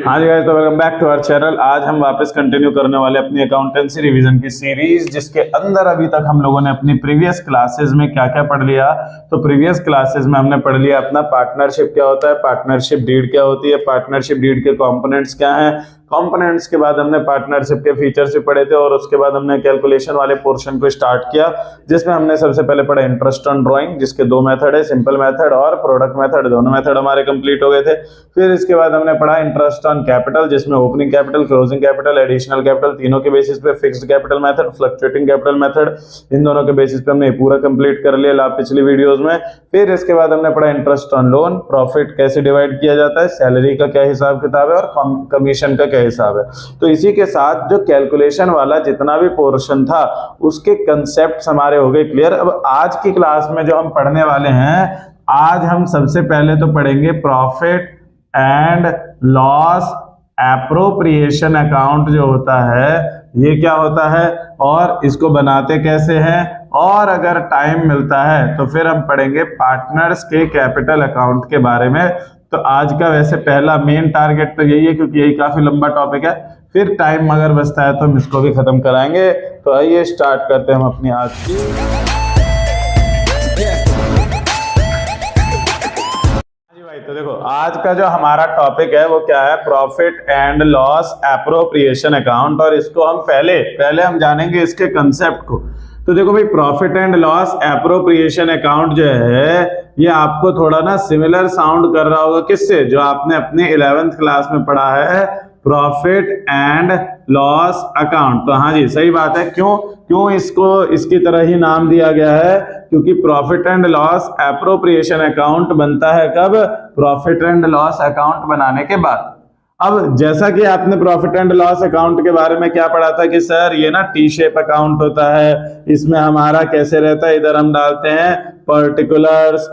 हाँ जी गाइस, तो welcome back to our channel. आज हम वापस कंटिन्यू करने वाले अपनी अकाउंटेंसी रिवीजन की सीरीज, जिसके अंदर अभी तक हम लोगों ने अपनी प्रीवियस क्लासेस में क्या क्या पढ़ लिया। तो प्रीवियस क्लासेस में हमने पढ़ लिया अपना पार्टनरशिप क्या होता है, पार्टनरशिप डीड क्या होती है, पार्टनरशिप डीड के कंपोनेंट्स क्या हैं। कंपोनेंट्स के बाद हमने पार्टनरशिप के फीचर्स भी पढ़े थे और उसके बाद हमने कैलकुलेशन वाले पोर्शन को स्टार्ट किया, जिसमें हमने सबसे पहले पढ़ा इंटरेस्ट ऑन ड्राइंग, जिसके दो मेथड है, सिंपल मेथड और प्रोडक्ट मेथड। दोनों मेथड हमारे कंप्लीट हो गए थे। फिर इसके बाद हमने पढ़ा इंटरेस्ट ऑन कैपिटल, जिसमें opening capital, closing capital, additional capital, तीनों के बेसिस पे fixed capital method, fluctuating capital method, इन दोनों के बेसिस पे हमने पूरा कंप्लीट कर लिया पिछली वीडियोस में। फिर इसके बाद हमने पढ़ा इंटरेस्ट ऑन लोन, प्रॉफिट कैसे डिवाइड किया जाता है, सैलरी का क्या हिसाब किताब है और कमीशन का क्या हिसाब है। तो इसी के साथ जो कैलकुलेशन वाला जितना भी पोर्शन था उसके कंसेप्ट हमारे हो गए क्लियर। अब आज की क्लास में जो हम पढ़ने वाले हैं, आज हम सबसे पहले तो पढ़ेंगे profit and loss appropriation account जो होता है, ये क्या होता है और इसको बनाते कैसे हैं, और अगर टाइम मिलता है तो फिर हम पढ़ेंगे पार्टनर्स के कैपिटल अकाउंट के बारे में। तो आज का वैसे पहला मेन टारगेट तो यही है, क्योंकि यही काफी लंबा टॉपिक है। फिर टाइम अगर बचता है तो हम इसको भी खत्म कराएंगे। तो आइए स्टार्ट करते हैं हम अपनी आज की। तो देखो, आज का जो हमारा टॉपिक है वो क्या है, profit and loss appropriation account. और इसको हम पहले हम जानेंगे इसके कंसेप्ट को। तो देखो भाई, profit and loss appropriation account जो है, ये आपको थोड़ा ना सिमिलर साउंड कर रहा होगा किससे, जो आपने अपने 11th क्लास में पढ़ा है, प्रॉफिट एंड लॉस अकाउंट। तो हाँ जी, सही बात है। क्यों इसको इसकी तरह ही नाम दिया गया है, क्योंकि profit and loss appropriation account बनता है कब, प्रॉफिट एंड लॉस अकाउंट बनाने के बाद। अब जैसा कि आपने प्रॉफिट एंड लॉस अकाउंट के बारे में क्या पढ़ा था कि सर ये ना टी शेप अकाउंट होता है, इसमें हमारा कैसे रहता है, इधर हम डालते हैं पर्टिकुलर्स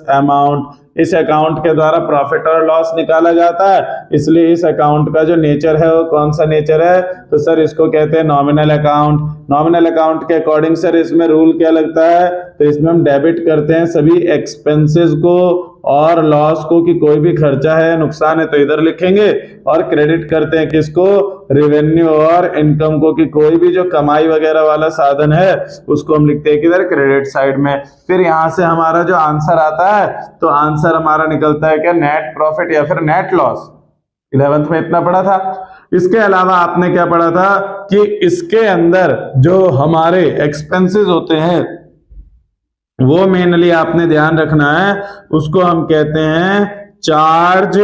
अमाउंट, इस अकाउंट के द्वारा प्रॉफिट और लॉस निकाला जाता है। इसलिए इस अकाउंट का जो नेचर है वो कौन सा नेचर है, तो सर इसको कहते हैं नॉमिनल अकाउंट। नॉमिनल अकाउंट के अकॉर्डिंग सर इसमें रूल क्या लगता है, तो इसमें हम डेबिट करते हैं सभी एक्सपेंसेस को और लॉस को, कि कोई भी खर्चा है, नुकसान है तो इधर लिखेंगे, और क्रेडिट करते हैं किसको, रेवेन्यू और इनकम को, कि कोई भी जो कमाई वगैरह वाला साधन है उसको हम लिखते हैं किधर, क्रेडिट साइड में। फिर यहां से हमारा जो आंसर आता है, तो आंसर हमारा निकलता है क्या, नेट प्रॉफिट या फिर नेट लॉस। 11th में इतना पढ़ा था। इसके अलावा आपने क्या पढ़ा था कि इसके अंदर जो हमारे एक्सपेंसेस होते हैं वो मेनली आपने ध्यान रखना है, उसको हम कहते हैं चार्ज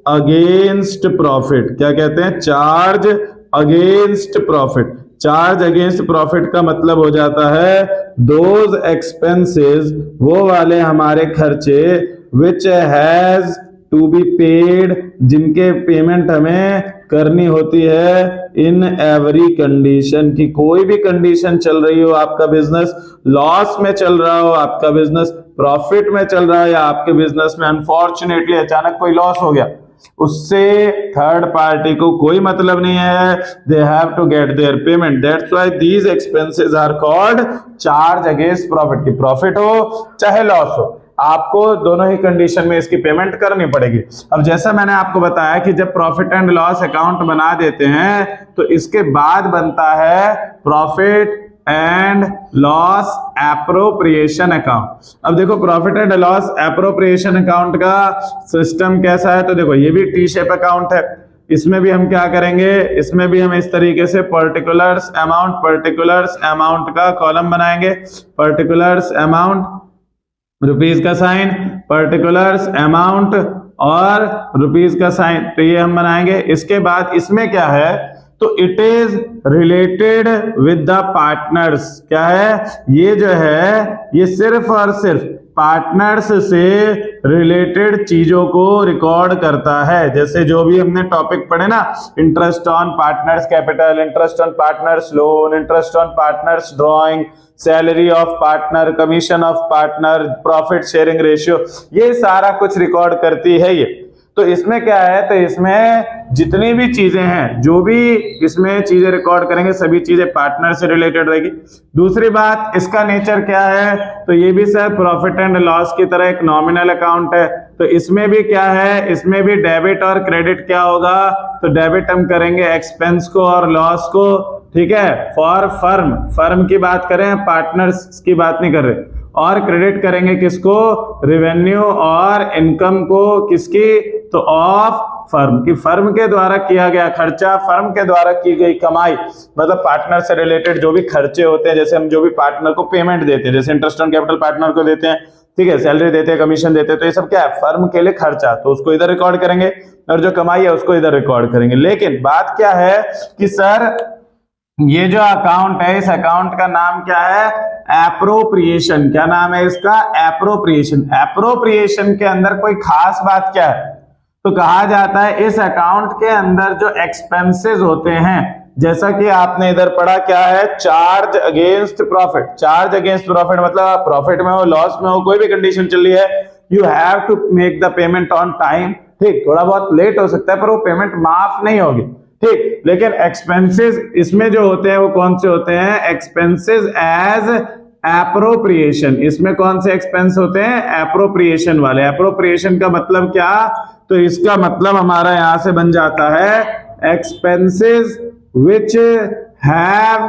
अगेंस्ट प्रॉफिट। क्या कहते हैं, charge against profit. Charge against profit का मतलब हो जाता है दोज एक्सपेंसेस, वो वाले हमारे खर्चे, which has to be paid, जिनके पेमेंट हमें करनी होती है इन एवरी कंडीशन, की कोई भी कंडीशन चल रही हो, आपका बिजनेस लॉस में चल रहा हो, आपका बिजनेस प्रॉफिट में चल रहा है, या आपके बिजनेस में अनफॉर्चुनेटली अचानक कोई लॉस हो गया, उससे थर्ड पार्टी को कोई मतलब नहीं है। They have to get their payment. That's why these expenses are called charge against profit. की प्रॉफिट हो चाहे लॉस हो, आपको दोनों ही कंडीशन में इसकी पेमेंट करनी पड़ेगी। अब जैसा मैंने आपको बताया कि जब प्रॉफिट एंड लॉस अकाउंट बना देते हैं तो इसके बाद बनता है profit and loss appropriation account. अब देखो, profit and loss appropriation account का सिस्टम कैसा है, तो देखो ये भी टी शेप अकाउंट है। इसमें भी हम क्या करेंगे, इसमें भी हम इस तरीके से पर्टिकुलर्स अमाउंट का कॉलम बनाएंगे। पर्टिकुलर्स अमाउंट, रुपीज का साइन, पर्टिकुलर्स अमाउंट और रुपीज का साइन, तो ये हम बनाएंगे। इसके बाद इसमें क्या है, तो it is related with the partners. क्या है, ये जो है ये सिर्फ और सिर्फ पार्टनर्स से रिलेटेड चीजों को रिकॉर्ड करता है। जैसे जो भी हमने टॉपिक पढ़े ना, interest on partners capital, interest on partners loan, interest on partners drawing, salary of partner, commission of partner, profit sharing ratio, ये सारा कुछ रिकॉर्ड करती है ये। तो इसमें क्या है, तो इसमें जितनी भी चीजें हैं, जो भी इसमें चीजें रिकॉर्ड करेंगे, सभी चीजें पार्टनर से रिलेटेड रहेगी। दूसरी बात, इसका नेचर क्या है, तो ये भी सर प्रॉफिट एंड लॉस की तरह एक नॉमिनल अकाउंट है। तो इसमें भी क्या है, इसमें भी डेबिट और क्रेडिट क्या होगा, तो डेबिट हम करेंगे एक्सपेंस को और लॉस को, ठीक है, फॉर फर्म, फर्म की बात करें, पार्टनर्स की बात नहीं कर रहे, और क्रेडिट करेंगे किसको, रेवेन्यू और इनकम को, किसकी, तो ऑफ फर्म, की फर्म के द्वारा किया गया खर्चा, फर्म के द्वारा की गई कमाई, मतलब पार्टनर से रिलेटेड जो भी खर्चे होते हैं, जैसे हम जो भी पार्टनर को पेमेंट देते हैं, जैसे इंटरेस्ट ऑन कैपिटल पार्टनर को देते हैं, ठीक है, सैलरी देते हैं, कमीशन देते हैं, तो ये सब क्या है, फर्म के लिए खर्चा, तो उसको इधर रिकॉर्ड करेंगे, और जो कमाई है उसको इधर रिकॉर्ड करेंगे। लेकिन बात क्या है कि सर ये जो अकाउंट है, इस अकाउंट का नाम क्या है, एप्रोप्रिएशन, क्या नाम है इसका, एप्रोप्रिएशन। एप्रोप्रिएशन के अंदर कोई खास बात क्या है, तो कहा जाता है इस अकाउंट के अंदर जो एक्सपेंसेस होते हैं, जैसा कि आपने इधर पढ़ा क्या है, charge against profit. Charge against profit मतलब आप प्रॉफिट में हो, लॉस में हो, कोई भी कंडीशन चल रही है, you have to make the payment on time, ठीक, थोड़ा बहुत लेट हो सकता है पर वो पेमेंट माफ नहीं होगी, ठीक। लेकिन एक्सपेंसेस इसमें जो होते हैं वो कौन से होते हैं, एक्सपेंसेस एज एप्रोप्रिएशन। इसमें कौन से एक्सपेंस होते हैं, एप्रोप्रिएशन वाले। एप्रोप्रिएशन का मतलब क्या, तो इसका मतलब हमारा यहां से बन जाता है expenses which have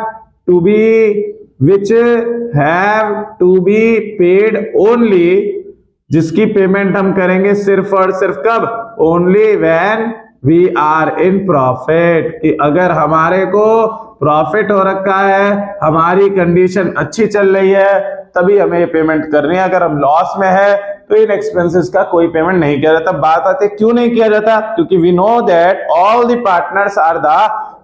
to be paid only, जिसकी पेमेंट हम करेंगे सिर्फ और सिर्फ कब, only when we are in profit, कि अगर हमारे को प्रॉफिट हो रखा है, हमारी कंडीशन अच्छी चल रही है, तभी हमें ये पेमेंट करनी है। अगर हम लॉस में है तो इन एक्सपेंसेस का कोई पेमेंट नहीं किया जाता। बात आती है क्यों नहीं किया जाता, क्योंकि we know that all the partners are the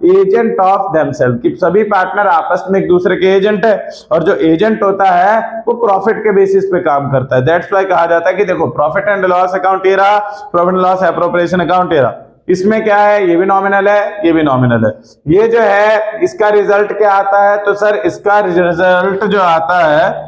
agent of themself, कि सभी पार्टनर आपस में एक दूसरे के एजेंट है, और जो एजेंट होता है वो प्रॉफिट के बेसिस पे काम करता है। दैट्स व्हाई कहा जाता है कि देखो प्रॉफिट एंड लॉस अकाउंट ये रहा, profit and loss appropriation account ये रहा, इसमें क्या है, ये भी नॉमिनल है, ये भी नॉमिनल है। ये जो है इसका रिजल्ट क्या आता है, तो सर इसका रिजल्ट जो आता है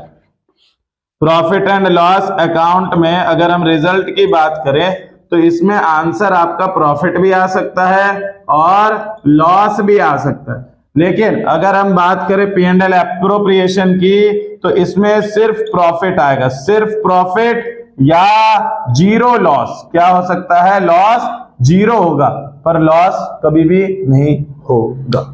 प्रॉफिट एंड लॉस अकाउंट में, अगर हम रिजल्ट की बात करें तो इसमें आंसर आपका प्रॉफिट भी आ सकता है और लॉस भी आ सकता है। लेकिन अगर हम बात करें P&L एप्रोप्रिएशन की, तो इसमें सिर्फ प्रॉफिट आएगा, सिर्फ प्रॉफिट या जीरो लॉस। क्या हो सकता है, लॉस जीरो होगा, पर लॉस कभी भी नहीं होगा।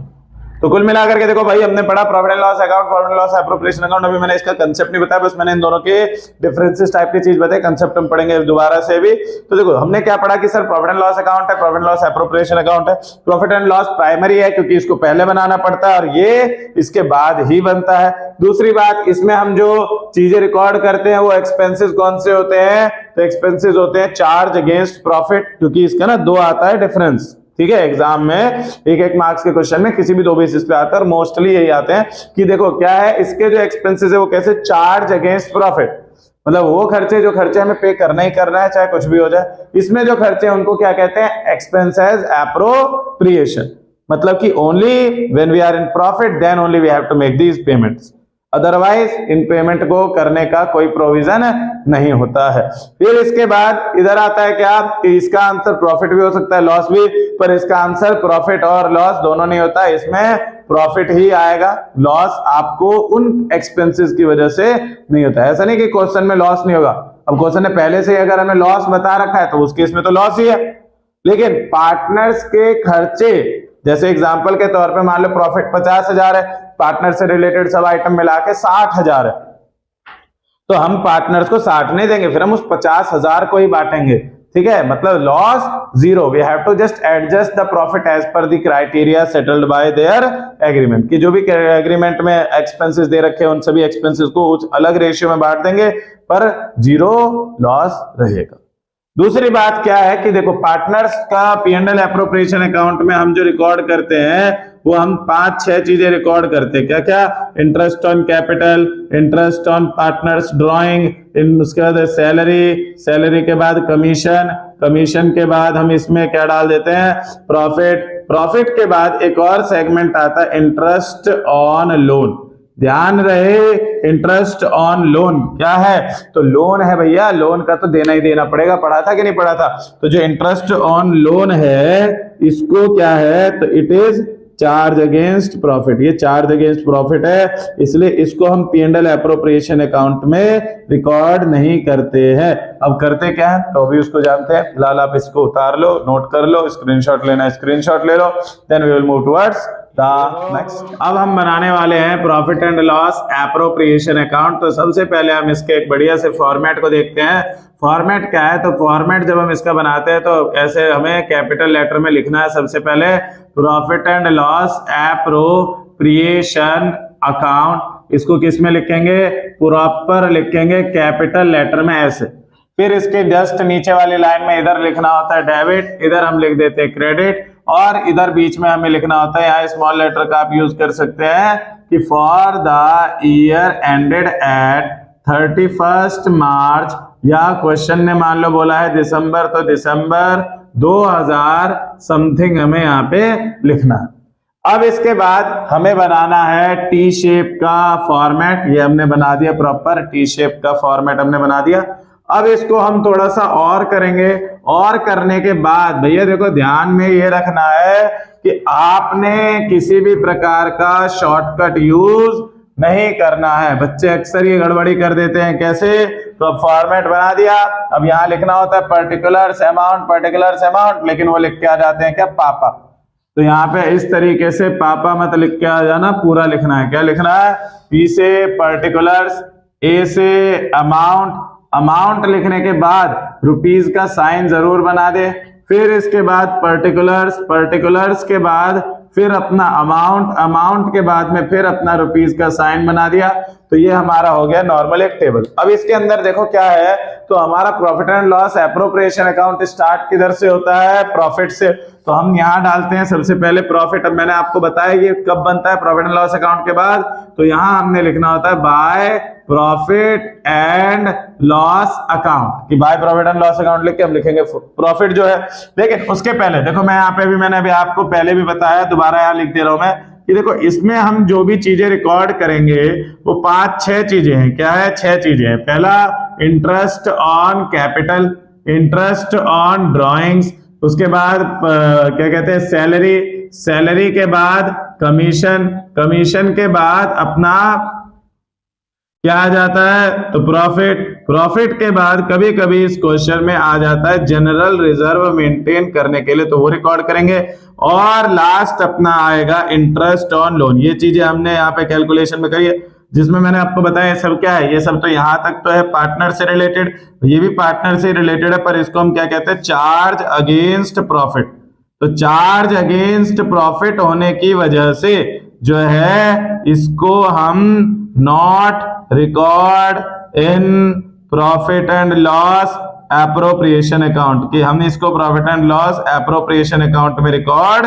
तो कुल मिलाकर के देखो भाई, हमने पढ़ा profit and loss account, profit and loss appropriation account. अभी मैंने इसका कंसेप्ट नहीं बताया, बस मैंने इन दोनों के डिफरेंसेस टाइप की चीज बताई, कंसेप्ट हम पढ़ेंगे दोबारा से भी। तो देखो हमने क्या पढ़ा कि sir profit and loss account है, profit and loss appropriation account है। प्रॉफिट एंड लॉस प्राइमरी है क्योंकि इसको पहले बनाना पड़ता है और ये इसके बाद ही बनता है। दूसरी बात, इसमें हम जो चीजें रिकॉर्ड करते हैं वो एक्सपेंसेस कौन से होते हैं, तो एक्सपेंसेस होते हैं चार्ज अगेंस्ट प्रॉफिट, क्योंकि इसका ना दो आता है डिफरेंस, ठीक है। एग्जाम में एक मार्क्स के क्वेश्चन में किसी भी दो बेसिस पे आता है, और मोस्टली यही आते हैं कि देखो क्या है, इसके जो एक्सपेंसेस है वो कैसे, चार्ज अगेंस्ट प्रॉफिट, मतलब वो खर्चे जो खर्चे हमें पे करना ही करना है चाहे कुछ भी हो जाए। इसमें जो खर्चे हैं उनको क्या कहते हैं, एक्सपेंसेस एप्रोप्रिएशन, मतलब कि only when we are in profit then only we have to make these payments, otherwise इन पेमेंट को करने का कोई प्रोविजन नहीं होता है। फिर इसके बाद इधर आता है क्या, कि इसका आंसर प्रॉफिट भी हो सकता है लॉस भी, पर इसका आंसर प्रॉफिट और लॉस दोनों नहीं होता, इसमें प्रॉफिट ही आएगा, लॉस आपको उन एक्सपेंसेस की वजह से नहीं होता है। ऐसा नहीं कि क्वेश्चन में लॉस नहीं होगा, अब क्वेश्चन ने पहले से अगर हमें लॉस बता रखा है तो उस केस में तो लॉस ही है। लेकिन पार्टनर्स के खर्चे, जैसे एग्जांपल के तौर पे मान लो प्रॉफिट 50,000 है, पार्टनर से रिलेटेड सब आइटम मिला के 60,000 है, तो हम पार्टनर्स को 60 नहीं देंगे, फिर हम उस 50,000 को ही बांटेंगे, ठीक है। मतलब loss zero, we have to just adjust the profit as per the criteria settled by their agreement, कि जो भी एग्रीमेंट में एक्सपेंसेस दे रखे हैं उन सभी एक्सपेंसेस को उस अलग रेशियो में बांट देंगे, पर जीरो लॉस रहेगा। दूसरी बात क्या है कि देखो पार्टनर्स का P&L एप्रोप्रिएशन अकाउंट में हम जो रिकॉर्ड करते हैं वो हम 5-6 चीजें रिकॉर्ड करते हैं। क्या क्या, interest on capital, interest on partners drawing, उसके बाद सैलरी, सैलरी के बाद कमीशन, कमीशन के बाद हम इसमें क्या डाल देते हैं, प्रॉफिट, प्रॉफिट के बाद एक और सेगमेंट आता है इंटरेस्ट ऑन लोन। ध्यान रहे, इंटरेस्ट ऑन लोन क्या है, तो लोन है भैया, लोन का तो देना ही देना पड़ेगा, पढ़ा था कि नहीं पढ़ा था। तो जो इंटरेस्ट ऑन लोन है इसको क्या है, तो it is charge against profit, ये चार्ज अगेंस्ट प्रॉफिट है, इसलिए इसको हम P&L एप्रोप्रिएशन अकाउंट में रिकॉर्ड नहीं करते हैं। अब करते क्या है तो अभी उसको जानते हैं। फिलहाल आप इसको उतार लो, नोट कर लो, स्क्रीनशॉट लेना है स्क्रीनशॉट ले लो, then we will move towards the next. अब हम बनाने वाले हैं profit and loss appropriation account. तो सबसे पहले हम इसके एक बढ़िया से फॉर्मेट को देखते हैं। फॉर्मेट क्या है, तो फॉर्मेट जब हम इसका बनाते हैं तो ऐसे हमें कैपिटल लेटर में लिखना है। सबसे पहले profit and loss appropriation account, इसको किस में लिखेंगे, प्रॉपर लिखेंगे कैपिटल लेटर में ऐसे। फिर इसके जस्ट नीचे वाली लाइन में इधर लिखना होता है डेबिट, इधर हम लिख देते हैं क्रेडिट, और इधर बीच में हमें लिखना होता है, यहाँ स्मॉल लेटर का आप यूज कर सकते हैं कि for the year ended at 31 मार्च, या क्वेश्चन ने मान लो बोला है दिसंबर, तो दिसंबर 2000 समथिंग हमें यहाँ पे लिखना है। अब इसके बाद हमें बनाना है टी शेप का फॉर्मेट, ये हमने बना दिया प्रॉपर टी शेप का फॉर्मेट हमने बना दिया। अब इसको हम थोड़ा सा और करेंगे, और करने के बाद भैया देखो ध्यान में ये रखना है कि आपने किसी भी प्रकार का शॉर्टकट यूज नहीं करना है। बच्चे अक्सर ये गड़बड़ी कर देते हैं। कैसे, तो अब फॉर्मेट बना दिया, अब यहाँ लिखना होता है पर्टिकुलर्स अमाउंट, लेकिन वो लिख के आ जाते हैं क्या, पापा। तो यहाँ पे इस तरीके से पापा मत लिख के आ जाना, पूरा लिखना है। क्या लिखना है, पी से पर्टिकुलर्स, ए से अमाउंट लिखने के बाद रुपीज का साइन जरूर बना दे। फिर इसके बाद पर्टिकुलर्स के बाद फिर अपना अमाउंट के बाद में फिर अपना रुपीज का साइन बना दिया। तो ये हमारा हो गया नॉर्मल एक टेबल। अब इसके अंदर देखो क्या है, तो हमारा profit and loss appropriation account start किधर से होता है, प्रॉफिट से। तो हम यहाँ डालते हैं सबसे पहले प्रॉफिट। अब मैंने आपको बताया ये कब बनता है प्रॉफिट एंड लॉस अकाउंट के बाद, तो यहाँ हमने लिखना होता है by profit and loss account, कि by profit and loss account लिख के हम लिखेंगे प्रॉफिट जो है। लेकिन उसके पहले देखो मैं यहाँ पे भी मैंने अभी आपको पहले भी बताया, दोबारा यहाँ लिख दे रहा हूं मैं कि देखो इसमें हम जो भी चीजें रिकॉर्ड करेंगे वो 5-6 चीजें हैं। क्या है, 6 चीजें हैं। पहला interest on capital, interest on drawings, उसके बाद क्या कहते हैं सैलरी के बाद कमीशन के बाद अपना क्या आ जाता है, तो प्रॉफिट के बाद कभी कभी इस क्वेश्चन में आ जाता है जनरल रिजर्व मेंटेन करने के लिए, तो वो रिकॉर्ड करेंगे। और लास्ट अपना आएगा इंटरेस्ट ऑन लोन। ये चीजें हमने यहाँ पे कैलकुलेशन में करी है, जिसमें मैंने आपको बताया सब क्या है, ये सब तो यहाँ तक तो है पार्टनर से रिलेटेड, ये भी पार्टनर से रिलेटेड है, पर इसको हम क्या कहते हैं, चार्ज अगेंस्ट प्रॉफिट। तो चार्ज अगेंस्ट प्रॉफिट होने की वजह से जो है इसको हम not record in profit and loss appropriation account, कि हम इसको profit and loss appropriation account में रिकॉर्ड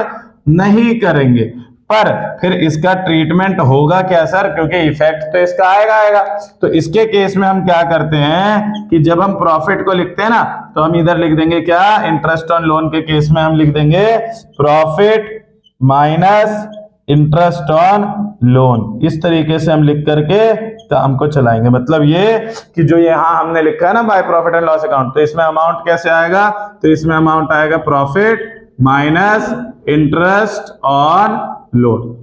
नहीं करेंगे। पर फिर इसका ट्रीटमेंट होगा क्या सर, क्योंकि इफेक्ट तो इसका आएगा। तो इसके केस में हम क्या करते हैं कि जब हम प्रॉफिट को लिखते हैं ना, तो हम इधर लिख देंगे क्या, इंटरेस्ट ऑन लोन के केस में हम लिख देंगे profit minus interest on loan. इस तरीके से हम लिख करके काम को चलाएंगे। मतलब ये कि जो यहाँ हमने लिखा है ना bye profit and loss account, तो इसमें अमाउंट कैसे आएगा, तो इसमें अमाउंट आएगा profit minus interest on loan.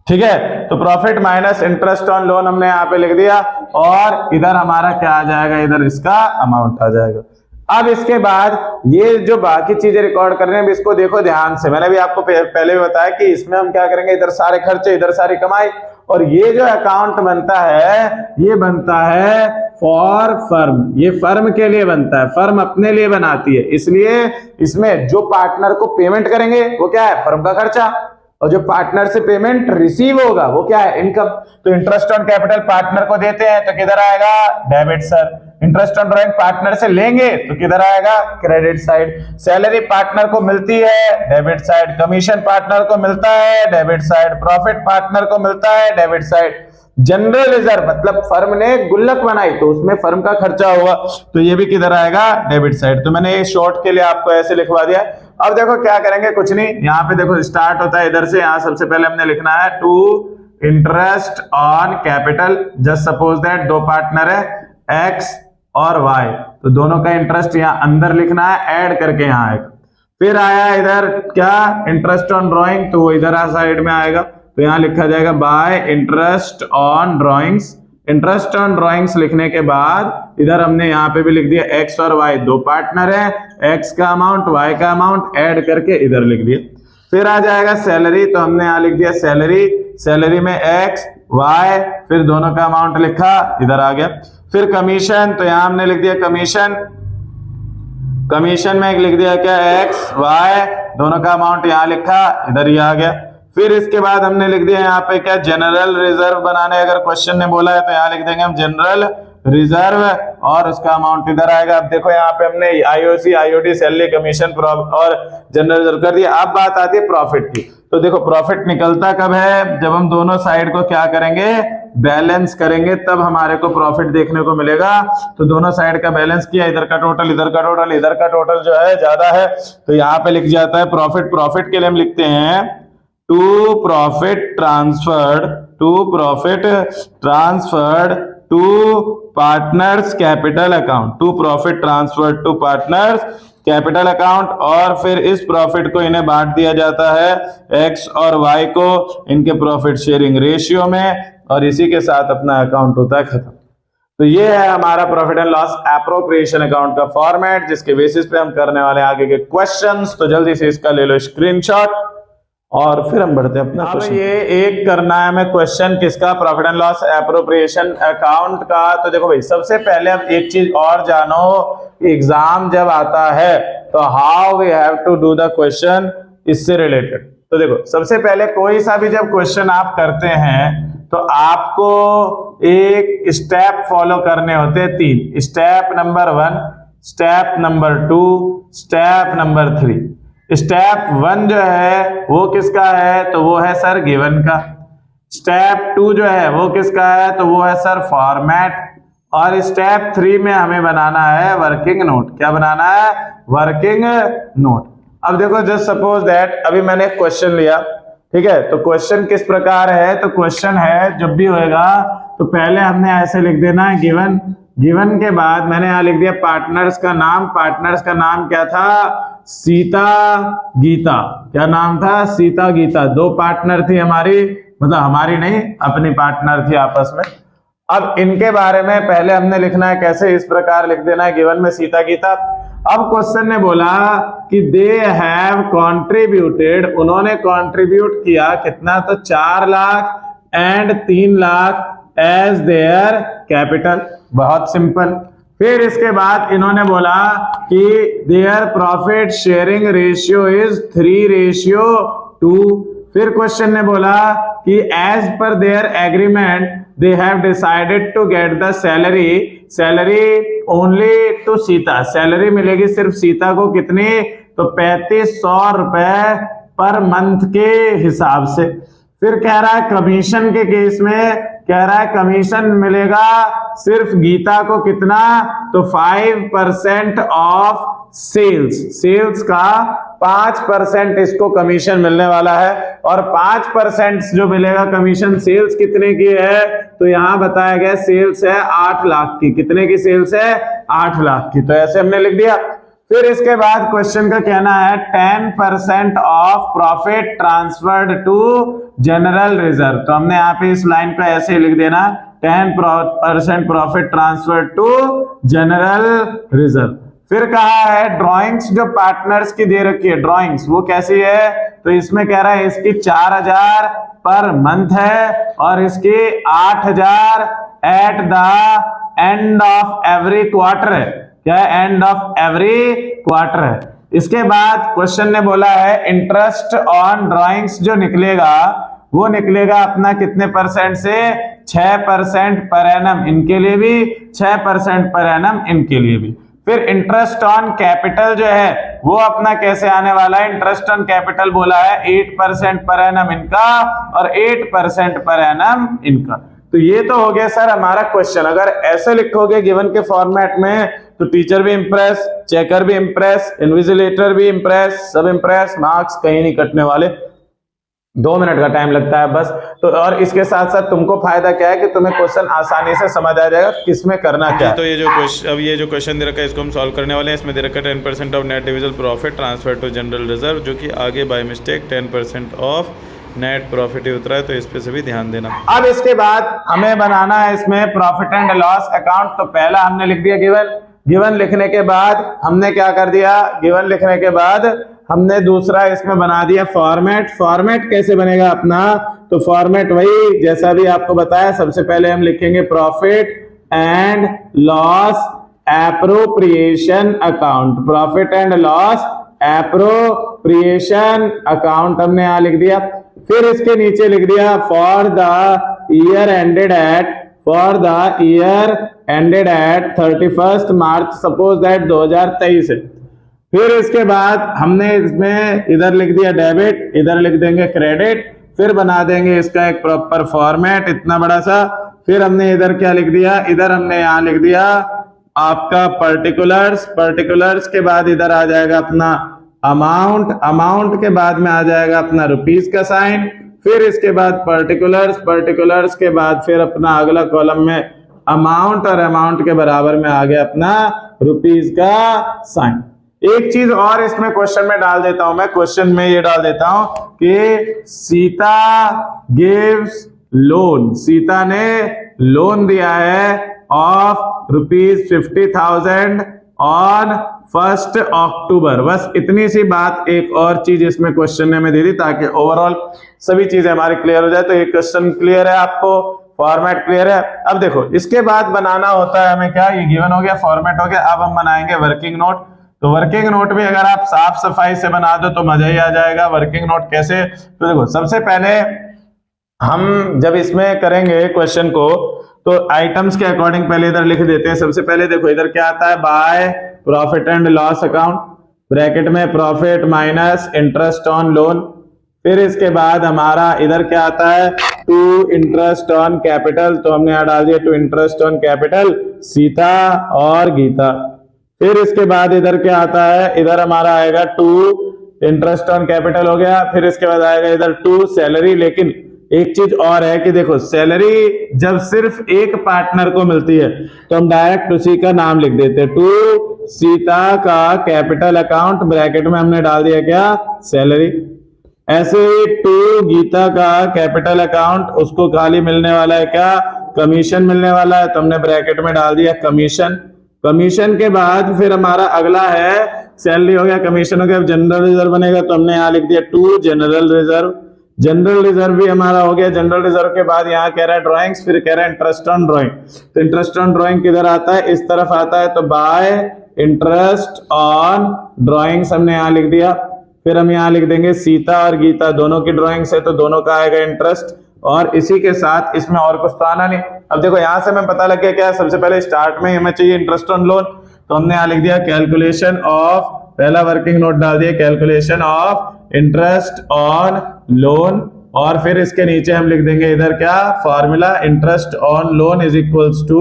ठीक है, तो profit minus interest on loan हमने यहाँ पे लिख दिया, और इधर हमारा क्या आ जाएगा, इधर इसका अमाउंट आ जाएगा। अब इसके बाद ये जो बाकी चीजें रिकॉर्ड कर रहे हैं इसको देखो ध्यान से। मैंने भी आपको पहले भी बताया कि इसमें हम क्या करेंगे, इधर सारे खर्चे इधर सारी कमाई, और ये जो अकाउंट बनता है ये बनता है फॉर फर्म, ये फर्म के लिए बनता है, फर्म अपने लिए बनाती है। इसलिए इसमें जो पार्टनर को पेमेंट करेंगे वो क्या है, फर्म का खर्चा, और जो पार्टनर से पेमेंट रिसीव होगा वो क्या है, इनकम। तो इंटरेस्ट ऑन कैपिटल पार्टनर को देते हैं तो किधर आएगा, debit sir. Interest on drawing partner से लेंगे तो किधर आएगा, क्रेडिट साइड। सैलरी पार्टनर को मिलती है, डेबिट साइड। कमीशन पार्टनर को मिलता है, डेबिट साइड। प्रॉफिट पार्टनर को मिलता है, डेबिट साइड। जनरल रिजर्व मतलब फर्म ने गुल्लक बनाई तो उसमें फर्म का खर्चा हुआ, तो ये भी किधर आएगा, डेबिट साइड। तो मैंने ये शॉर्ट के लिए आपको ऐसे लिखवा दिया। अब देखो क्या करेंगे, कुछ नहीं, यहाँ पे देखो स्टार्ट होता है इधर से। यहाँ सबसे पहले हमने लिखना है to interest on capital. Just suppose that दो पार्टनर है एक्स और वाई, तो दोनों का इंटरेस्ट यहाँ अंदर लिखना है, ऐड करके यहाँ आएगा। फिर आया इधर क्या, इंटरेस्ट ऑन ड्राइंग, तो वो इधर साइड में आएगा, तो यहां लिखा जाएगा bye interest on drawings. Interest on drawings लिखने के बाद इधर हमने यहाँ पे भी लिख दिया एक्स और वाई दो पार्टनर है, एक्स का अमाउंट वाई का अमाउंट ऐड करके इधर लिख दिया। फिर आ जाएगा सैलरी, तो हमने यहाँ लिख दिया सैलरी, सैलरी में एक्स वाई, फिर दोनों का अमाउंट लिखा, इधर आ गया। फिर कमीशन, तो यहां हमने लिख दिया कमीशन, कमीशन में एक लिख दिया क्या, एक्स वाई, दोनों का अमाउंट यहां लिखा, इधर ही आ गया। फिर इसके बाद हमने लिख दिया यहाँ पे क्या, जनरल रिजर्व बनाने, अगर क्वेश्चन ने बोला है तो यहाँ लिख देंगे हम जनरल रिजर्व और उसका अमाउंट इधर आएगा। अब देखो यहाँ पे हमने आईओसी, आईओडी, सैलरी, कमीशन और जनरल रिजर्व कर दिया। अब बात आती है प्रॉफिट की, तो देखो प्रॉफिट निकलता कब है, जब हम दोनों साइड को क्या करेंगे, बैलेंस करेंगे, तब हमारे को प्रॉफिट देखने को मिलेगा। तो दोनों साइड का बैलेंस किया, इधर का टोटल, इधर का टोटल, इधर का टोटल जो है ज्यादा है, तो यहाँ पे लिख जाता है प्रॉफिट। प्रॉफिट के लिए हम लिखते हैं to profit transferred, to profit transferred to partners capital account, to profit transferred to partners capital account. और फिर इस प्रॉफिट को इन्हें बांट दिया जाता है एक्स और वाई को इनके प्रॉफिट शेयरिंग रेशियो में, और इसी के साथ अपना अकाउंट होता है खत्म। तो ये है हमारा profit and loss appropriation account का फॉर्मेट, जिसके बेसिस पे हम करने वाले हैं आगे के क्वेश्चंस। तो जल्दी से इसका ले लो स्क्रीनशॉट और फिर हम बढ़ते हैं अपना क्वेश्चन। ये एक करना है हमें क्वेश्चन किसका, profit and loss appropriation account का। तो देखो भाई, सबसे पहले अब एक चीज और जानो, एग्जाम जब आता है तो how we have to do the question इससे रिलेटेड। तो देखो सबसे पहले कोई सा भी जब क्वेश्चन आप करते हैं तो आपको एक स्टेप फॉलो करने होते हैं, 3 step, number 1, step number 2, step number 3। Step 1 जो है वो किसका है, तो वो है सर गिवन का। स्टेप 2 जो है वो किसका है, तो वो है सर फॉर्मेट। और स्टेप 3 में हमें बनाना है वर्किंग नोट। क्या बनाना है, वर्किंग नोट। अब देखो जस्ट सपोज दैट अभी मैंने एक क्वेश्चन लिया, ठीक है, तो क्वेश्चन किस प्रकार है, तो क्वेश्चन है जब भी होएगा तो पहले हमने ऐसे लिख देना है गिवन, गिवन के बाद मैंने यहां लिख दिया पार्टनर्स का नाम। पार्टनर्स का नाम क्या था, सीता गीता। क्या नाम था, सीता गीता। 2 पार्टनर थी हमारी, मतलब हमारी नहीं, अपनी पार्टनर थी आपस में। अब इनके बारे में पहले हमने लिखना है कैसे, इस प्रकार लिख देना है गिवन में सीता गीता। अब क्वेश्चन ने बोला कि दे हैव कॉन्ट्रीब्यूटेड, उन्होंने कॉन्ट्रीब्यूट किया कितना, तो 4 lakh and 3 lakh as their capital. बहुत सिंपल। फिर इसके बाद इन्होंने बोला कि their profit sharing ratio is 3:2। फिर क्वेश्चन ने बोला कि as per their agreement they have decided to get the salary only to Sita. Salary मिलेगी सिर्फ सीता को, कितनी, तो 3500 रुपए पर मंथ के हिसाब से। फिर कह रहा है कमीशन के केस में, कह रहा है कमीशन मिलेगा सिर्फ गीता को, कितना, तो 5% ऑफ सेल्स। सेल्स का 5% इसको कमीशन मिलने वाला है। और 5% जो मिलेगा कमीशन, सेल्स कितने की है, तो यहां बताया गया सेल्स है 8 लाख की। कितने की सेल्स है, 8 लाख की। तो ऐसे हमने लिख दिया। फिर इसके बाद क्वेश्चन का कहना है 10% of profit transferred to general reserve. तो हमने यहाँ पे इस लाइन को ऐसे लिख देना, 10% profit transferred to general reserve. फिर कहा है ड्राइंग्स जो पार्टनर्स की दे रखी है, ड्राइंग्स वो कैसी है, तो इसमें कह रहा है इसकी 4000 पर मंथ है और इसकी 8000 at the end of every quarter है। क्या है, एंड ऑफ एवरी क्वार्टर है। इसके बाद क्वेश्चन ने बोला है इंटरेस्ट ऑन ड्राइंग्स जो निकलेगा वो निकलेगा अपना कितने परसेंट से, 6% पर एनम, इनके लिए भी 6% पर एनम, इनके लिए भी। फिर इंटरेस्ट ऑन कैपिटल जो है वो अपना कैसे आने वाला है, इंटरेस्ट ऑन कैपिटल बोला है 8% पर एनम इनका और 8% पर एनम इनका। तो ये तो हो गया सर हमारा क्वेश्चन। अगर ऐसे लिखोगे गिवन के फॉर्मेट में तो टीचर भी इंप्रेस, चेकर भी इंप्रेस, इन्विजिलेटर भी इंप्रेस, सब इंप्रेस, मार्क्स कहीं नहीं कटने वाले। 2 मिनट का टाइम लगता है बस। तो और इसके साथ साथ तुमको फायदा क्या है कि तुम्हें क्वेश्चन आसानी से समझ आ जाएगा किसमें करना क्या है। तो ये जो क्वेश्चन दे रखा है इसको हम सॉल्व करने वाले हैं। इसमें दे रखा है 10% of net divisible profit transfer to general reserve, जो कि आगे by mistake 10% of net profit ही उतरा है, तो इस पे से भी ध्यान देना। अब इसके बाद हमें बनाना है इसमें प्रॉफिट एंड लॉस अकाउंट। तो पहला हमने लिख दिया गिवन लिखने के बाद हमने क्या कर दिया, गिवन लिखने के बाद हमने दूसरा इसमें बना दिया फॉर्मेट कैसे बनेगा अपना, तो फॉर्मेट वही जैसा भी आपको बताया। सबसे पहले हम लिखेंगे profit and loss appropriation account, profit and loss appropriation account हमने यहां लिख दिया। फिर इसके नीचे लिख दिया for the year ended at 31 March, suppose that 2023 है। फिर इसके बाद हमने इसमें इधर लिख दिया डेबिट, इधर लिख देंगे क्रेडिट, फिर बना देंगे इसका एक प्रॉपर फॉर्मेट इतना बड़ा सा। फिर हमने इधर क्या लिख दिया, इधर हमने यहां लिख दिया आपका पर्टिकुलर्स के बाद इधर आ जाएगा अपना अमाउंट के बाद में आ जाएगा अपना रुपीस का साइन। फिर इसके बाद पर्टिकुलर्स के बाद फिर अपना अगला कॉलम में अमाउंट, और अमाउंट के बराबर में आ गया अपना रुपीस का साइन। एक चीज और इसमें क्वेश्चन में डाल देता हूं मैं, क्वेश्चन में ये डाल देता हूं कि सीता गिव्स लोन, सीता ने लोन दिया है ऑफ ₹50,000 ऑन 1 अक्टूबर। बस इतनी सी बात, एक और चीज इसमें क्वेश्चन ने में दे दी ताकि ओवरऑल सभी चीजें हमारी क्लियर हो जाए। तो ये क्वेश्चन क्लियर है आपको, फॉर्मेट क्लियर है। अब देखो इसके बाद बनाना होता है हमें क्या, ये गिवन हो गया, फॉर्मेट हो गया। अब हम बनाएंगे वर्किंग नोट। तो वर्किंग नोट भी अगर आप साफ सफाई से बना दो तो मजा ही आ जाएगा। वर्किंग नोट कैसे, तो देखो सबसे पहले हम जब इसमें करेंगे क्वेश्चन को तो आइटम्स के अकॉर्डिंग पहले इधर लिख देते हैं। सबसे पहले देखो इधर क्या आता है, by profit and loss account, bracket में profit minus interest on loan. फिर इसके बाद हमारा इधर क्या आता है, टू इंटरेस्ट ऑन कैपिटल, तो हमने यहां डाल दिया to interest on capital Sita और गीता। फिर इसके बाद इधर क्या आता है, इधर हमारा आएगा टू इंटरेस्ट ऑन कैपिटल हो गया। फिर इसके बाद आएगा इधर टू सैलरी। लेकिन एक चीज और है कि देखो सैलरी जब सिर्फ एक पार्टनर को मिलती है तो हम डायरेक्ट उसी का नाम लिख देते हैं, टू सीता का कैपिटल अकाउंट, ब्रैकेट में हमने डाल दिया क्या, सैलरी। ऐसे ही टू गीता का कैपिटल अकाउंट, उसको खाली मिलने वाला है क्या, कमीशन मिलने वाला है, तो हमने ब्रैकेट में डाल दिया कमीशन। कमीशन के बाद फिर हमारा अगला है सैलरी हो गया, कमीशन हो गया, जनरल रिजर्व बनेगा, तो हमने यहाँ लिख दिया to general reserve. General reserve भी हमारा हो गया। जनरल रिजर्व के बाद यहाँ कह रहा है ड्राइंग्स, फिर कह रहा है इंटरेस्ट ऑन ड्राइंग। तो इंटरेस्ट ऑन ड्राइंग किधर आता है, इस तरफ आता है, तो बाय इंटरेस्ट ऑन ड्राइंग्स हमने यहाँ लिख दिया। फिर हम यहाँ लिख देंगे सीता और गीता दोनों की ड्राइंग्स है तो दोनों का आएगा इंटरेस्ट, और इसी के साथ इसमें और कुछ तो आना नहीं। अब देखो यहां से हमें पता लग गया क्या, सबसे पहले स्टार्ट में हमें चाहिए इंटरेस्ट ऑन लोन, तो हमने यहाँ लिख दिया कैलकुलेशन ऑफ, पहला वर्किंग नोट डाल दिया calculation of interest on loan, और फिर इसके नीचे हम लिख देंगे इधर क्या, formula interest on loan is equals to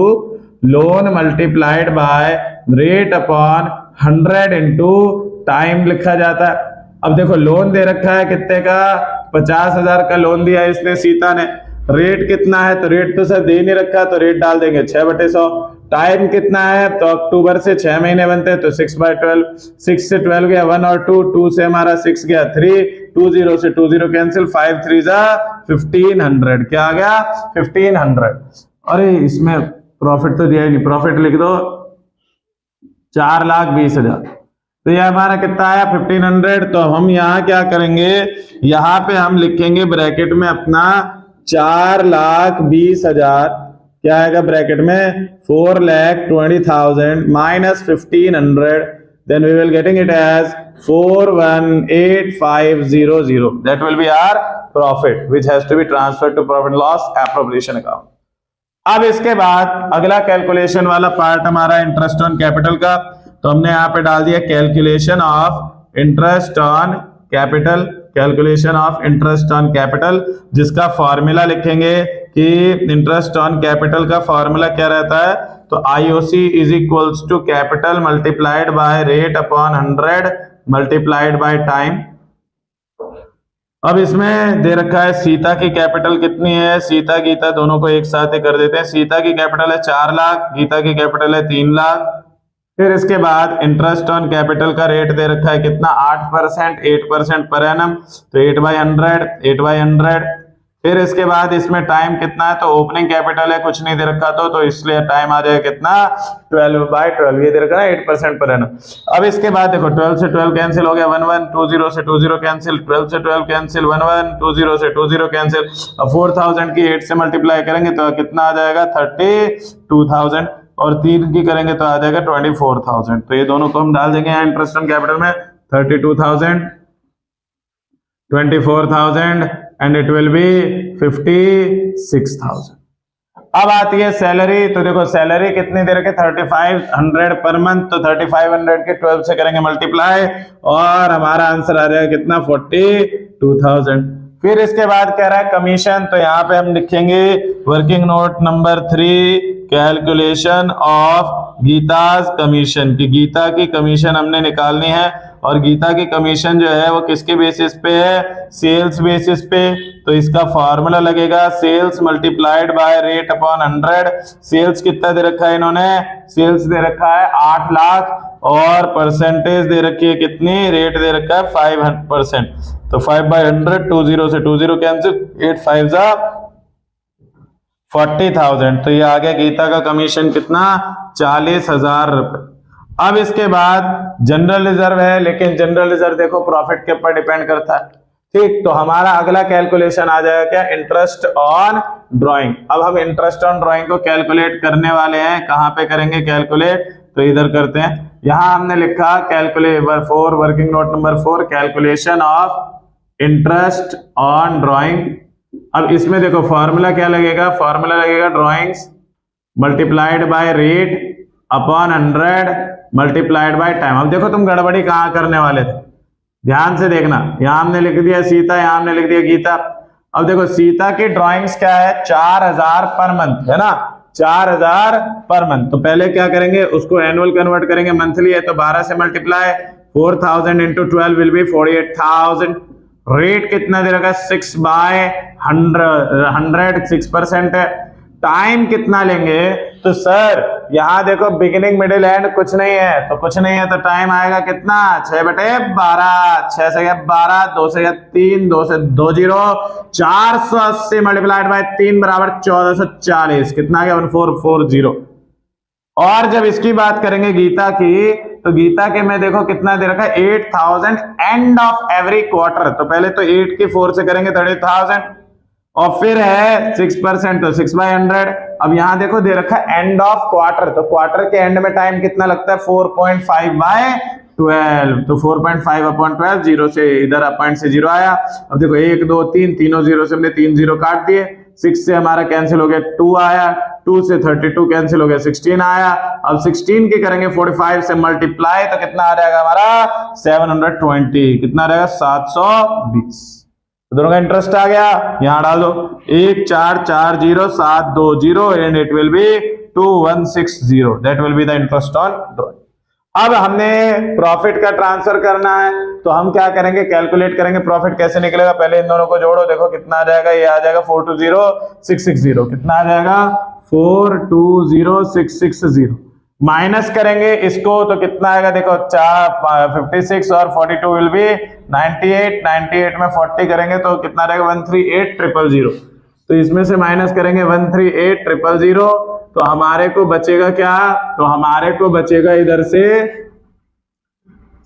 loan multiplied by rate upon 100 into time लिखा जाता है। अब देखो लोन दे रखा है कितने का, 50,000 का लोन दिया है इसने सीता ने। रेट कितना है, तो रेट तो सर दे नहीं रखा, तो रेट डाल देंगे 6/100। टाइम कितना है, तो अक्टूबर से 6 महीने बनते हैं, तो 6/12, 6 से 12 गया 1 और 2, 2 से हमारा 6 गया 3, 20 से 20 कैंसिल, 5 3 जा 1500, क्या आ गया 1500। अरे इसमें प्रॉफिट तो दिया ही नहीं, प्रॉफिट लिख दो 4,20,000, तो ये हमारा कितना आया 1500। तो हम यहाँ क्या करेंगे, यहाँ पे हम लिखेंगे ब्रैकेट में अपना 4,20,000, क्या आएगा ब्रैकेट में 4,20,000 minus 1500, then we will getting it as 418500, that will be our profit which has to be transferred to profit loss appropriation account. अब इसके बाद अगला कैलकुलेशन वाला पार्ट हमारा इंटरेस्ट ऑन कैपिटल का, तो हमने यहाँ पे डाल दिया calculation of interest on capital, calculation of interest on capital, जिसका फॉर्मूला लिखेंगे कि इंटरेस्ट ऑन कैपिटल का फॉर्मूला क्या रहता है, तो IOC is equals to capital multiplied by rate upon 100 multiplied by time. अब इसमें दे रखा है सीता की कैपिटल कितनी है, सीता गीता दोनों को एक साथ ही कर देते हैं। सीता की कैपिटल है 4 लाख, गीता की कैपिटल है 3 लाख। फिर इसके बाद इंटरेस्ट ऑन कैपिटल का रेट दे रखा है कितना, 8% पर एनम, तो 8/100। फिर इसके बाद इसमें टाइम कितना है, तो ओपनिंग कैपिटल है, कुछ नहीं दे रखा तो इसलिए टाइम आ जाएगा कितना, 12/12, ये दे रखा है 8% पर एनम। अब इसके बाद देखो 12 से 12 कैंसिल हो गया, 11, 20 से 20 कैंसिल, 12 से 12 कैंसिल, 11, 20 से 20 कैंसिल। अब 4000 की 8 से मल्टीप्लाई करेंगे तो कितना आ जाएगा, 32,000, और 3 की करेंगे तो आ जाएगा 24,000। तो ये दोनों को हम डाल देंगे यहाँ इंटरेस्ट ऑन कैपिटल में, 32,000, 24,000 एंड इट विल बी 56,000। अब आती है सैलरी, तो देखो सैलरी कितनी दे रखे, 3500 पर मंथ, तो 3500 के 12 से करेंगे मल्टीप्लाई और हमारा आंसर आ जाएगा कितना, 42,000। फिर इसके बाद कह रहा है कमीशन, तो यहाँ पे हम लिखेंगे working note number 3, calculation of Geeta's commission, की गीता की कमीशन हमने निकालनी है। और गीता की कमीशन जो है वो किसके बेसिस पे है, सेल्स बेसिस पे। तो इसका फॉर्मूला लगेगा sales multiplied by rate upon 100। Sales कितना दे रखा है इन्होंने, सेल्स दे रखा है 8 लाख और परसेंटेज दे रखी है कितनी, रेट दे रखा है 5%। तो 5/100, 20 से 20 कैंसिल, 8 5 जा 40,000। तो ये आ गया गीता का कमीशन कितना, 40,000 रुपए। अब इसके बाद जनरल रिजर्व है, लेकिन जनरल रिजर्व देखो प्रॉफिट के ऊपर डिपेंड करता है, ठीक। तो हमारा अगला कैलकुलेशन आ जाएगा क्या, इंटरेस्ट ऑन ड्राइंग। अब हम इंटरेस्ट ऑन ड्राइंग को कैलकुलेट करने वाले हैं, कहां पे करेंगे कैलकुलेट, तो इधर करते हैं। यहां हमने लिखा calculate 4, working note number 4, calculation of interest on drawing. अब इसमें देखो फॉर्मूला क्या लगेगा, फॉर्मूला लगेगा drawings multiplied by rate upon 100 multiplied by time. अब देखो तुम गड़बड़ी कहां करने वाले थे, ध्यान से देखना। यहां हमने लिख दिया सीता, यहां हमने लिख दिया गीता। अब देखो सीता की ड्राइंग्स क्या है, 4000 पर मंथ है ना, 4000 पर मंथ। तो पहले क्या करेंगे, उसको एनुअल कन्वर्ट करेंगे, मंथली है तो 12 से multiply, 4000 into 12 will be 48,000। Rate कितना दे रखा है, 6/100, 6% है। टाइम कितना लेंगे, तो सर यहां देखो बिगिनिंग मिडिल एंड कुछ नहीं है, तो कुछ नहीं है तो टाइम आएगा कितना, 6/12, 6 से गया 12, 2 से गया 3, 2 से 2 0, 480 मल्टीप्लाइड बाय 3 बराबर 1440, कितना आ गया 1440। और जब इसकी बात करेंगे गीता की, तो गीता के में देखो कितना दे रखा है, 8,000 एंड ऑफ एवरी क्वार्टर। तो पहले तो 8 की 4 से करेंगे 30,000 और फिर है 6%, तो 6/100। अब यहां देखो दे रखा है एंड ऑफ क्वार्टर, तो क्वार्टर के एंड में टाइम कितना लगता है, 4.5/12, तो 4.5/12, 0 से इधर पॉइंट से 0 आया। अब देखो 1 2 3, तीनों 0 से हमने 3 0 काट दिए, 6 से हमारा कैंसिल हो गया 2 आया, 2 से 32 कैंसिल हो गया 16 आया। अब 16 की करेंगे 45 से मल्टीप्लाई, तो कितना आ जाएगा हमारा 720, कितना आ जाएगा 720। दोनों का इंटरेस्ट आ गया, यहां डाल दो 1440,720 and it will be 2160, that will be the interest on drawing. अब हमने प्रॉफिट का ट्रांसफर करना है, तो हम क्या करेंगे, कैलकुलेट करेंगे प्रॉफिट कैसे निकलेगा। पहले इन दोनों को जोड़ो, देखो कितना आ जाएगा, ये आ जाएगा 420660, कितना आ जाएगा 420660। माइनस करेंगे इसको तो कितना आएगा, देखो 56 और 42 विल बी 98, 98 में 40 करेंगे तो कितना रहेगा 138,000। तो इसमें से माइनस करेंगे 138,000, तो हमारे को बचेगा क्या, तो हमारे को बचेगा इधर से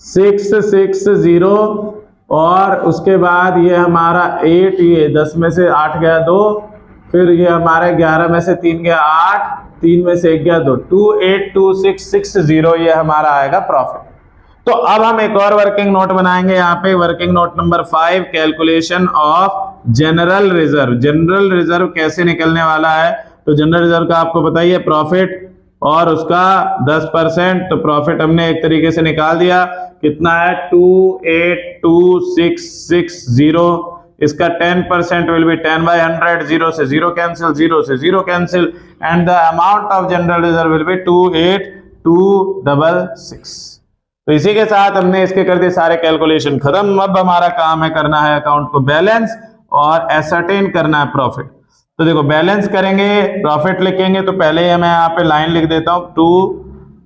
660 और उसके बाद ये हमारा 8, ये 10 में से 8 गया 2, फिर ये हमारे 11 में से 3 गया 8, 3 में से 1 गया 2, 282660 ये हमारा आएगा प्रॉफिट। तो अब हम एक और वर्किंग नोट बनाएंगे, यहाँ पे working note number 5, calculation of general reserve. General reserve कैसे निकलने वाला है, तो जनरल रिजर्व का आपको पता ही है प्रॉफिट और उसका 10%। तो प्रॉफिट हमने एक तरीके से निकाल दिया, कितना है 282660। इसका 10% विल बी 10/100, 0 से 0 कैंसिल, 0 से 0 cancel, and the amount of general reserve will be 28,266। तो इसी के साथ हमने इसके कर दिए सारे कैलकुलेशन खत्म। अब हमारा काम है करना है अकाउंट को बैलेंस और एसर्टेन करना है प्रॉफिट। तो देखो बैलेंस करेंगे, प्रॉफिट लिखेंगे, तो पहले ही मैं यहाँ पे लाइन लिख देता हूं, to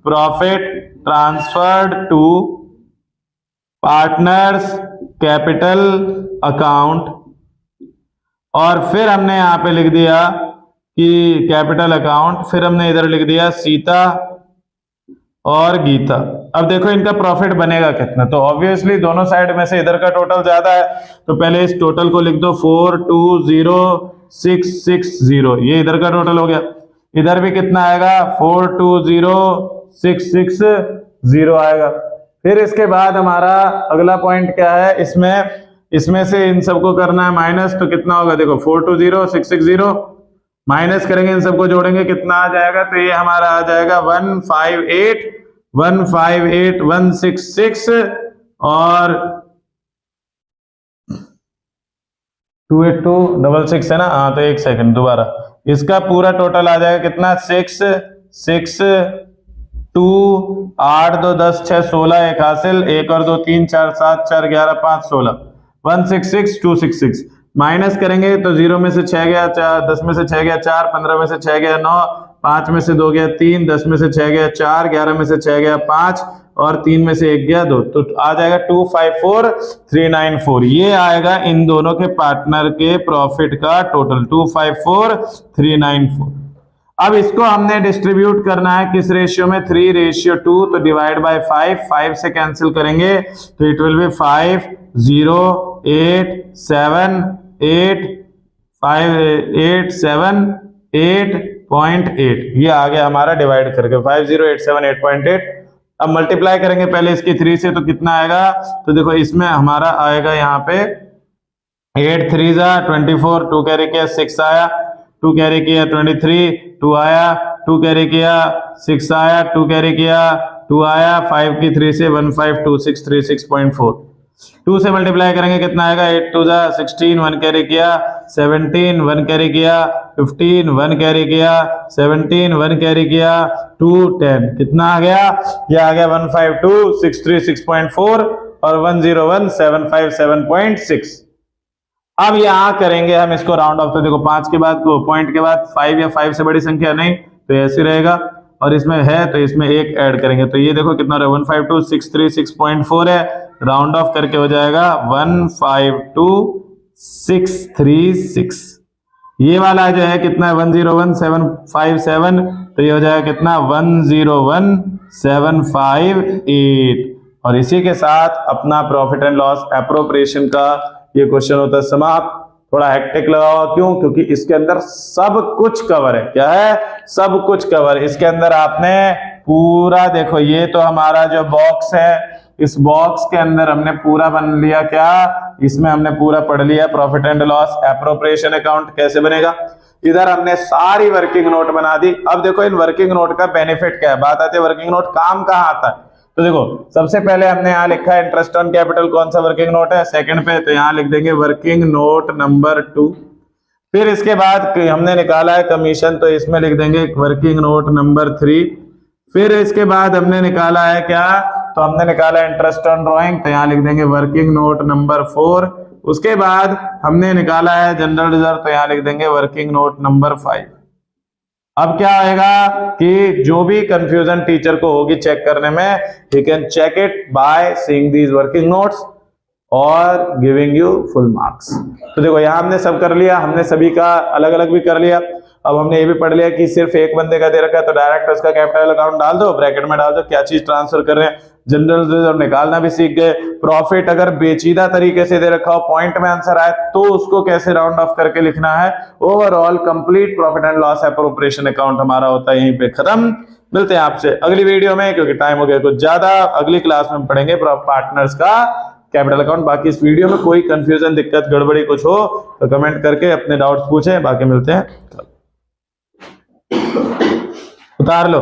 profit transferred to partners capital account, और फिर हमने यहाँ पे लिख दिया कि कैपिटल अकाउंट, फिर हमने इधर लिख दिया सीता और गीता। अब देखो इनका प्रॉफिट बनेगा कितना, तो ऑब्वियसली दोनों साइड में से इधर का टोटल ज्यादा है, तो पहले इस टोटल को लिख दो 420,660, ये इधर का टोटल हो गया। इधर भी कितना आएगा 420,660 आएगा। फिर इसके बाद हमारा अगला पॉइंट क्या है, इसमें से इन सबको करना है माइनस, तो कितना होगा देखो 420,660 माइनस करेंगे, इन सबको जोड़ेंगे, कितना आ जाएगा, तो ये हमारा आ जाएगा 158,166 और 28266 है ना, हाँ, तो एक सेकंड दोबारा, इसका पूरा टोटल आ जाएगा कितना 662, 8 2 10 6 16, एक हासिल, 1 और 2 3 4 7 4 11 5 16, 166,266 माइनस करेंगे तो 0 में से 6 गया 4, 10 में से 6 गया 4, 15 में से 6 गया 9, 5 में से 2 गया 3, 10 में से 6 गया 4, 11 में से 6 गया 5 और 3 में से 1 गया 2, तो आ जाएगा 254,394। ये आएगा इन दोनों के पार्टनर के प्रॉफिट का टोटल 254,394। अब इसको हमने डिस्ट्रीब्यूट करना है किस रेशियो में, 3:2, तो डिवाइड बाय 5 से कैंसिल करेंगे तो इट विल बी 50878,7,8.8, ये आ गया हमारा डिवाइड करके 50878.8। अब मल्टीप्लाई करेंगे पहले इसकी 3 से, तो कितना आएगा, तो देखो इसमें हमारा आएगा यहाँ पे 8 3 24, 2 कैरी किया 6 आया, 2 कैरी किया 23, 2 आया, 2 कैरी किया 6 आया, 2 कैरी किया 2 आया, 5 की 3 से 152636.4। 2 से मल्टीप्लाई करेंगे कितना आएगा, 8 2 16, 1 कैरी किया 17, 1 कैरी किया 15, 1 कैरी किया 17, 1 कैरी किया 2 10, कितना आ गया, ये आ गया 152,636.4 और 101,757.6। अब यहां करेंगे हम इसको राउंड ऑफ, तो देखो 5 के बाद पॉइंट के बाद 5 या 5 से बड़ी संख्या नहीं, तो ऐसे रहेगा, और इसमें है तो इसमें एक ऐड करेंगे, तो ये देखो कितना रहा 152,636.4 है, राउंड ऑफ करके हो जाएगा 152,636। ये वाला जो है कितना है 101,757, तो ये हो जाएगा कितना 101,758। और इसी के साथ अपना प्रॉफिट एंड लॉस एप्रोप्रिएशन का ये क्वेश्चन होता है समाप्त। थोड़ा हेक्टिक लगा हुआ, क्यों, क्योंकि इसके अंदर सब कुछ कवर है। क्या है, सब कुछ कवर। इसके अंदर आपने पूरा देखो, ये तो हमारा जो बॉक्स है, इस बॉक्स के अंदर हमने पूरा बन लिया, क्या, इसमें हमने पूरा पढ़ लिया profit and loss appropriation account कैसे बनेगा। इधर हमने सारी वर्किंग नोट बना दी। अब देखो इन वर्किंग नोट का बेनिफिट क्या है, बात आती है वर्किंग नोट काम कहाँ आता है। तो देखो सबसे पहले हमने यहाँ लिखा है इंटरेस्ट ऑन कैपिटल, कौन सा वर्किंग नोट है, सेकंड पे, तो यहाँ लिख देंगे वर्किंग नोट नंबर 2। फिर इसके बाद हमने निकाला है कमीशन, तो इसमें लिख देंगे वर्किंग नोट नंबर 3। फिर इसके बाद हमने निकाला है क्या, तो हमने निकाला है इंटरेस्ट ऑन ड्रॉइंग, तो यहाँ लिख देंगे वर्किंग नोट नंबर 4। उसके बाद हमने निकाला है जनरल रिजर्व, तो यहाँ लिख देंगे वर्किंग नोट नंबर 5। अब क्या आएगा कि जो भी कंफ्यूजन टीचर को होगी चेक करने में, he can check it by seeing these working notes और गिविंग यू फुल मार्क्स। तो देखो यहाँ हमने सब कर लिया, हमने सभी का अलग अलग भी कर लिया। अब हमने ये भी पढ़ लिया कि सिर्फ एक बंदे का दे रखा है, तो डायरेक्ट उसका कैपिटल अकाउंट डाल दो, ब्रैकेट में डाल दो क्या चीज ट्रांसफर कर रहे हैं। जनरल रिजर्व निकालना भी सीख गए। प्रॉफिट अगर पेचीदा तरीके से दे रखा हो, पॉइंट में आंसर आए, तो उसको कैसे राउंड ऑफ करके लिखना है। Overall complete profit and loss appropriation account हमारा होता है यहीं पे खत्म। मिलते हैं आपसे अगली वीडियो में, क्योंकि टाइम हो गया कुछ ज्यादा। अगली क्लास में पढ़ेंगे पार्टनर्स का कैपिटल अकाउंट। बाकी इस वीडियो में कोई कंफ्यूजन, दिक्कत, गड़बड़ी कुछ हो तो कमेंट करके अपने डाउट्स पूछें। बाकी मिलते हैं, उतार लो।